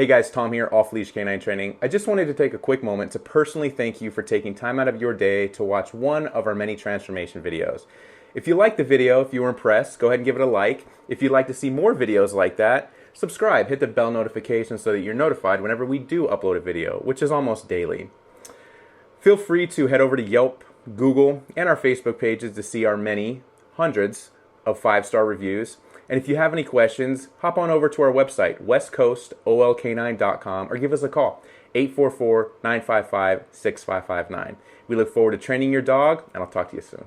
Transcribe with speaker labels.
Speaker 1: Hey guys, Tom here, Off Leash Canine Training. I just wanted to take a quick moment to personally thank you for taking time out of your day to watch one of our many transformation videos. If you liked the video, if you were impressed, go ahead and give it a like. If you'd like to see more videos like that, subscribe, hit the bell notification so that you're notified whenever we do upload a video, which is almost daily. Feel free to head over to Yelp, Google, and our Facebook pages to see our many hundreds of 5-star reviews. And if you have any questions, hop on over to our website, westcoastolk9.com, or give us a call, 844-955-6559. We look forward to training your dog, and I'll talk to you soon.